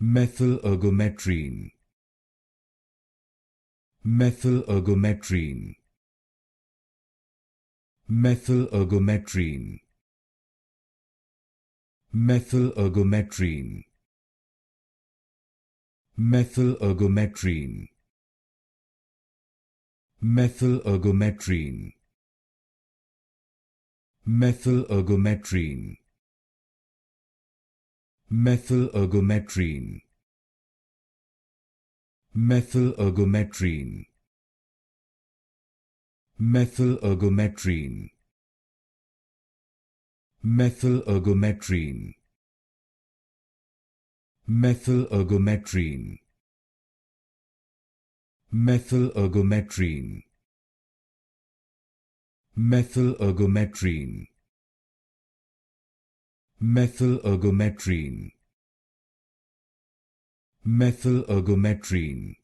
Methylergometrine. Methylergometrine. Methylergometrine. Methylergometrine. Methylergometrine. Methylergometrine. Methylergometrine. Methylergometrine. Methylergometrine. Methylergometrine. Methylergometrine. Methylergometrine. Methylergometrine. Methylergometrine. Methylergometrine. Methylergometrine.